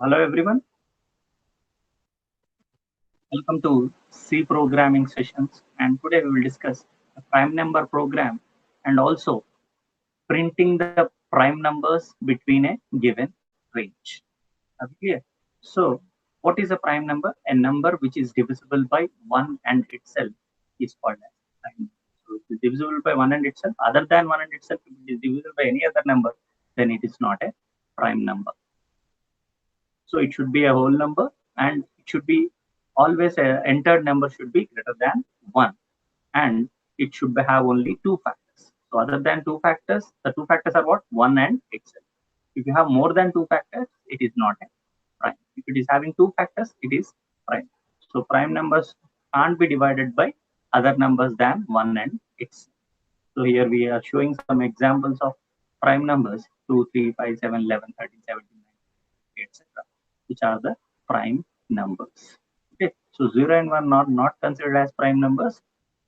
Hello everyone, welcome to C programming sessions, and today we will discuss a prime number program and also printing the prime numbers between a given range. Are we clear? So what is a prime number? A number which is divisible by 1 and itself is called as prime number. So it is divisible by 1 and itself. Other than 1 and itself, if it is divisible by any other number, then it is not a prime number. So it should be a whole number, and it should be always a entered number should be greater than 1, and it should have only two factors. So other than two factors, the two factors are what? 1 and itself. If you have more than two factors, it is not a prime. If it is having two factors, it is prime. So prime numbers can't be divided by other numbers than 1 and itself. So here we are showing some examples of prime numbers 2, 3, 5, 7, 11, 13, 17, 19, etc., which are the prime numbers. Okay, so 0 and 1 are not considered as prime numbers.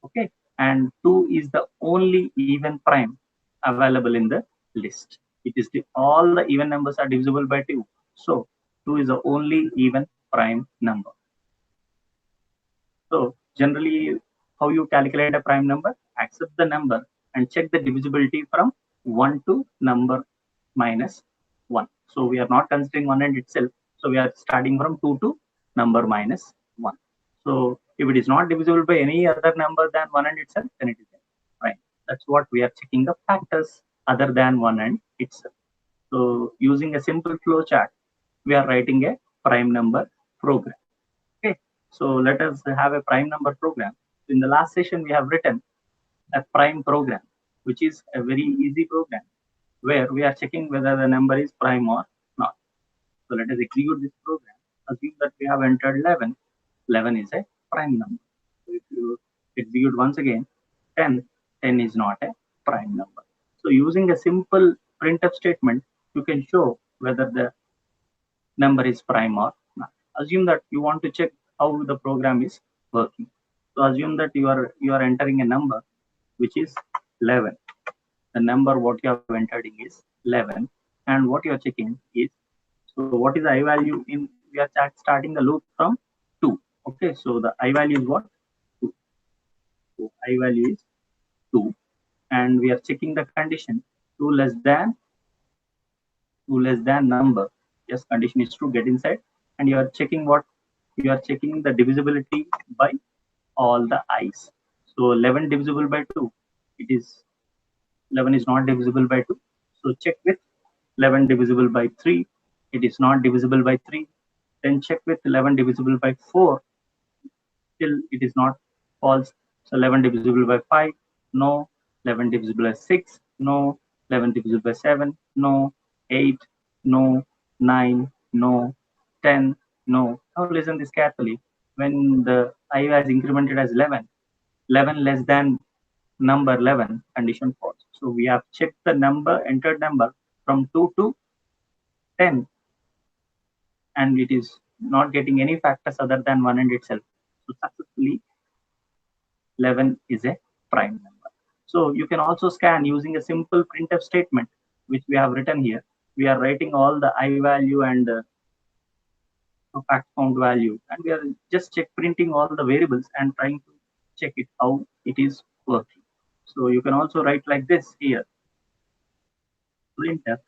Okay, and 2 is the only even prime available in the list. It is all the even numbers are divisible by 2. So 2 is the only even prime number. So generally, how you calculate a prime number? Accept the number and check the divisibility from 1 to number minus 1. So we are not considering 1 and itself. So we are starting from 2 to number minus 1. So if it is not divisible by any other number than 1 and itself, then it is a prime. That's what we are checking the factors other than 1 and itself. So using a simple flow chart, we are writing a prime number program. Okay, so let us have a prime number program. In the last session, we have written a prime program, which is a very easy program where we are checking whether the number is prime or not. So let us execute this program. Assume that we have entered 11. 11 is a prime number. So if you execute once again, 10, 10 is not a prime number. So using a simple printf statement, you can show whether the number is prime or not. Assume that you want to check how the program is working. So assume that you are entering a number which is 11. The number what you have entered in is 11, and what you are checking is, so what is the I value in? We are starting the loop from 2. Okay, so the I value is what? 2. So I value is 2, and we are checking the condition 2 less than number. Yes, condition is true, get inside, and you are checking what? You are checking the divisibility by all the i's. So 11 divisible by 2, it is 11 is not divisible by 2. So check with 11 divisible by 3, it is not divisible by 3. Then check with 11 divisible by 4, still it is not false. So 11 divisible by 5, no. 11 divisible by 6, no. 11 divisible by 7, no. 8, no. 9, no. 10, no. Now listen this carefully. When the I was incremented as 11, 11 less than number 11, condition false. So we have checked the number, entered number from 2 to 10, and it is not getting any factors other than 1 and itself. So successfully 11 is a prime number. So you can also scan using a simple printf statement, which we have written here. We are writing all the I value and fact found value, and we are just printing all the variables and trying to check it how it is working. So you can also write like this here: printf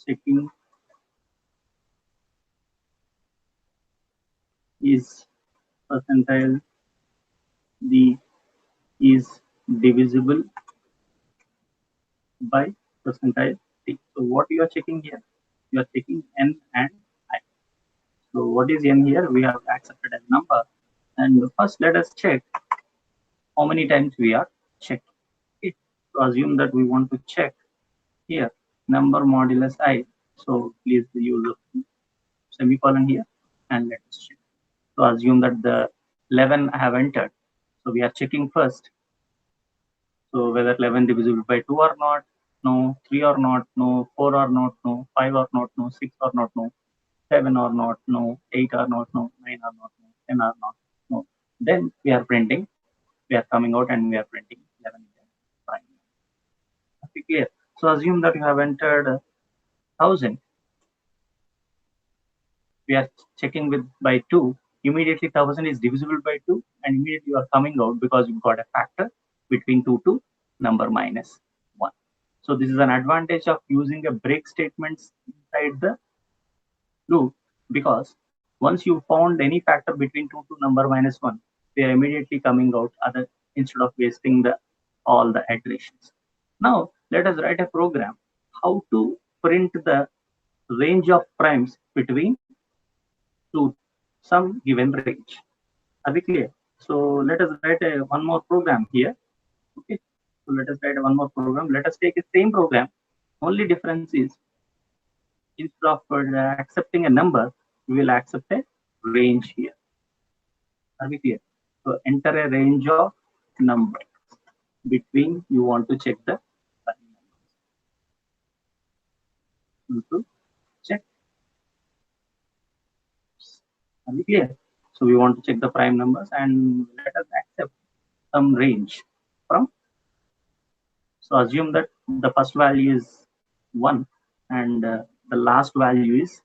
checking is percentile d is divisible by percentile t. So what you are checking here? You are checking n and I. So what is n here? We have accepted as number. And first let us check how many times we are checking. Okay. So assume that we want to check here number modulus I. So please use a semicolon here and let us check. So assume that the 11 I have entered. So we are checking first. So whether 11 divisible by 2 or not, no. 3 or not, no. 4 or not, no. 5 or not, no. 6 or not, no. 7 or not, no. 8 or not, no. 9 or not, no. 10 or not, no. Then we are printing we are coming out and we are printing 11 prime. Okay, clear. So assume that you have entered 1000. We are checking with by 2. Immediately 1000 is divisible by 2, and immediately you are coming out because you got a factor between 2 to number minus 1. So this is an advantage of using a break statements inside the loop, because once you found any factor between 2 to number minus 1, they are immediately coming out other instead of wasting the all the iterations. Now let us write a program how to print the range of primes between to some given range. Are we clear? So let us write one more program here. Okay. So let us write one more program. Let us take the same program. Only difference is instead of accepting a number, we will accept a range here. Are we clear? So enter a range of number between you want to check the to check. Are we clear? So we want to check the prime numbers and let us accept some range from. So assume that the first value is 1 and the last value is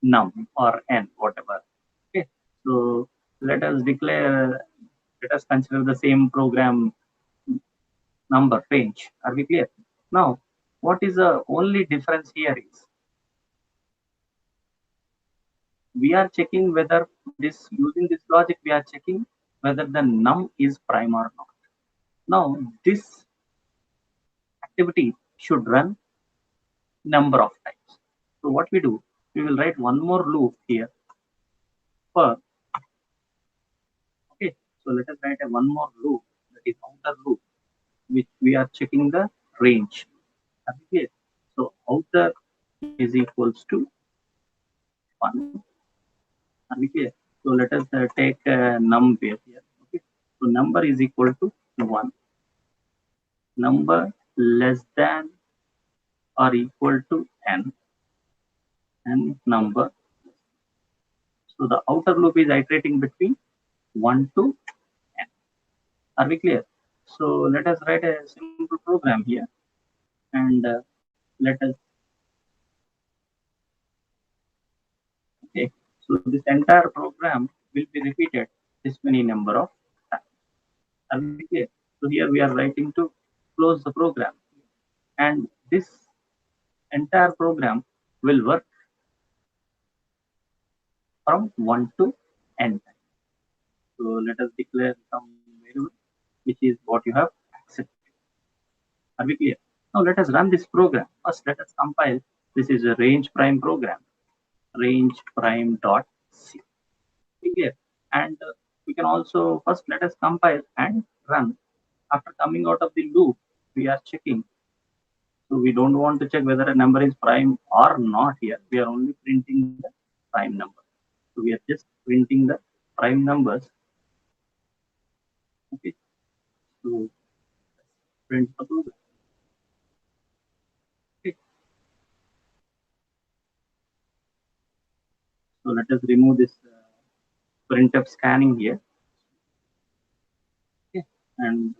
num or n, whatever. Okay. So let us declare, let us consider the same program number range. Are we clear? Now, what is the only difference here is we are checking whether this using this logic we are checking whether the num is prime or not. Now this activity should run number of times. So what we do, we will write one more loop here for, okay. So let us write a one more loop, that is outer loop, which we are checking the range. Okay. So outer is equals to 1. Okay. So let us take num here. Okay. So number is equal to 1. Number less than or equal to n, and number. So the outer loop is iterating between 1 to n. Are we clear? So let us write a simple program here, and let us, okay. So this entire program will be repeated this many number of times. Are we clear? So here we are writing to close the program, and this entire program will work from 1 to n. So let us declare some variable, which is what you have accepted. Are we clear? Now let us run this program. First, let us compile. This is a range prime program, range prime dot c. Clear? And we can also first let us compile and run. After coming out of the loop, we are checking. So we don't want to check whether a number is prime or not here. We are only printing the prime number. So we are just printing the prime numbers. Okay. So print the program. Okay. So let us remove this printf scanning here. Okay. And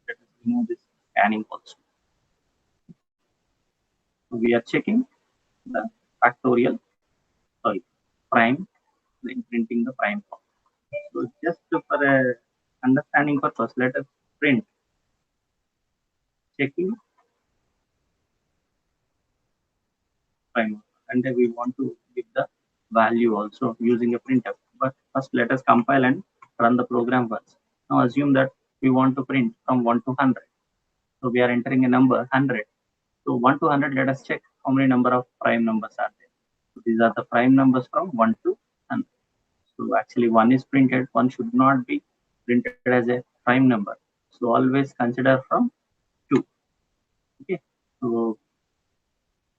let us remove this scanning also. So we are checking the factorial, sorry, prime, then printing the prime form. So just for a understanding purpose, let us print checking prime, and then we want to give the value also using a printf. But first let us compile and run the program once. Now assume that we want to print from 1 to 100. So we are entering a number 100. So 1 to 100, let us check how many number of prime numbers are there. So these are the prime numbers from 1 to 100. So actually 1 is printed, 1 should not be printed as a prime number. So always consider from 2. Okay. So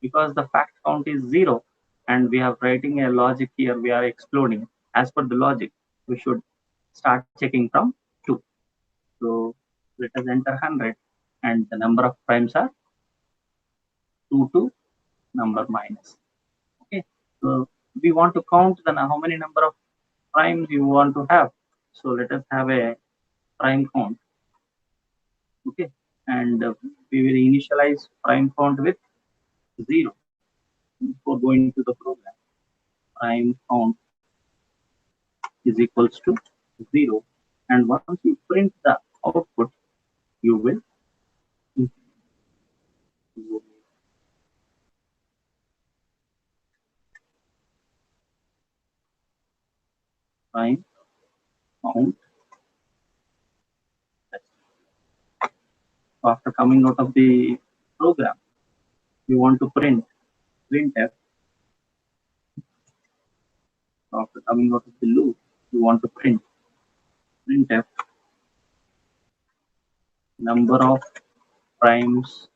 because the fact count is 0 and we are writing a logic here, we are exploding. As per the logic, we should start checking from 2. So let us enter 100 and the number of primes are 2 to number minus. Okay. So we want to count the how many number of primes you want to have. So let us have a prime count. Okay, and we will initialize prime count with 0 before going to the program. Prime count is equals to 0, and once you print the output, you will prime count. After coming out of the program, we want to printf. After coming out of the loop, we want to printf number of primes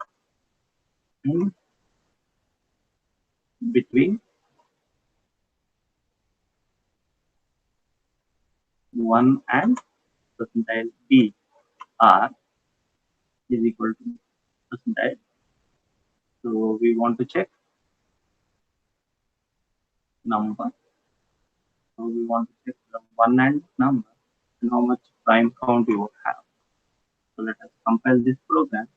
in between 1 and percentile b r is equal to percentile. So we want to check number. So we want to check the 1 and number and how much prime count you have. So let us compile this program.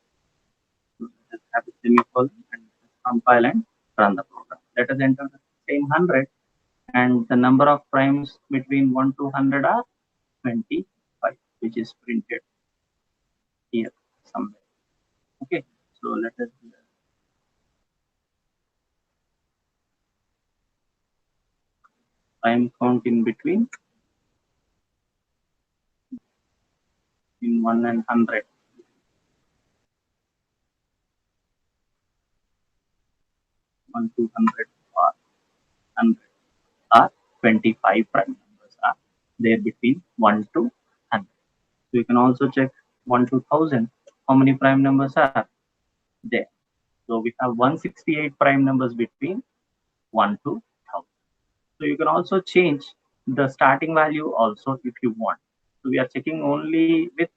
So let us have a semicolon and compile and run the program. Let us enter the same 100, and the number of primes between 1 to 100 are 25, which is printed here somewhere. Okay, so let us prime count in between in 1 and 100. 1 to 100 or 100 are 25 prime numbers are there between 1 to 100. So you can also check 1 to 1000, how many prime numbers are there. So we have 168 prime numbers between 1 to 1000. So you can also change the starting value also if you want. So we are checking only with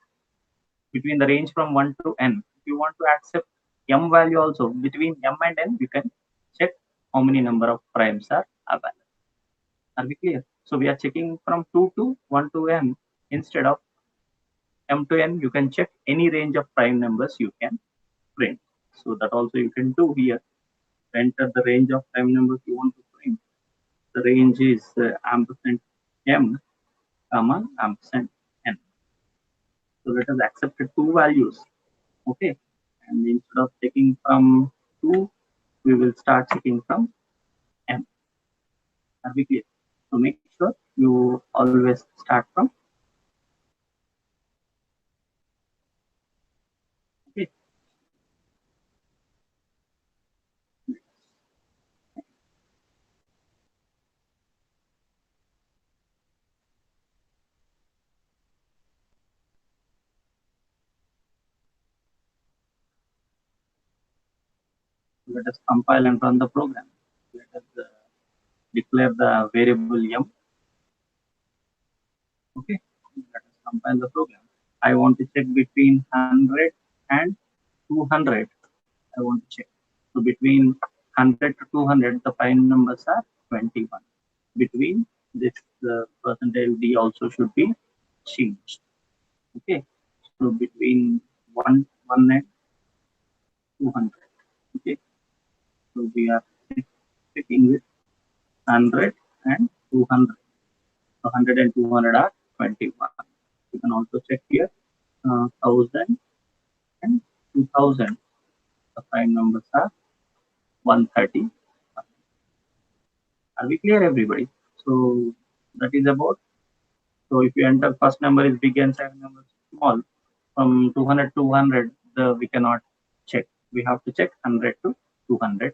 between the range from 1 to n. If you want to accept m value also between m and n, you can check how many number of primes are available. Are we clear? So we are checking from 2 to 1 to m. Instead of m to n, you can check any range of prime numbers you can print. So that also you can do here. Enter the range of prime numbers you want to print. The range is ampersand m, comma, ampersand n. So let us accept two values. Okay. And instead of checking from 2, we will start checking from m. Are we clear? So make sure you always start from. Okay. Let us compile and run the program. Let us declare the variable m. Okay. Let us compile the program. I want to check between 100 and 200. I want to check. So between 100 to 200, the prime numbers are 21. Between this percentile d also should be changed. Okay. So between 1 and 200. Okay. So we are checking with 100 and 200. So 100 and 200 are 21. You can also check here 1000 and 2000. The prime numbers are 130. Are we clear, everybody? So that is about. So if you enter first number is big and second number is small, from 200 to 100, we cannot check. We have to check 100 to 200.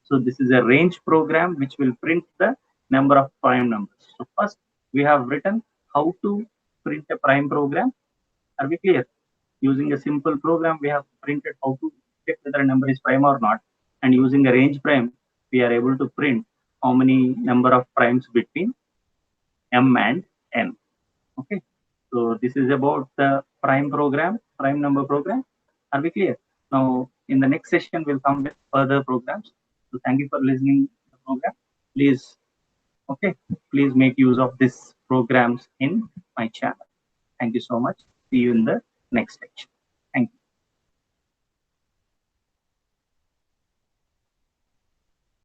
So this is a range program which will print the number of prime numbers. So first we have written how to print a prime program. Are we clear? Using a simple program, we have printed how to check whether a number is prime or not. And using a range prime, we are able to print how many number of primes between m and n. Okay. So this is about the prime program, prime number program. Are we clear? Now, in the next session, we'll come with further programs. So thank you for listening to the program. Please, okay, please make use of these programs in my channel. Thank you so much. See you in the next lecture.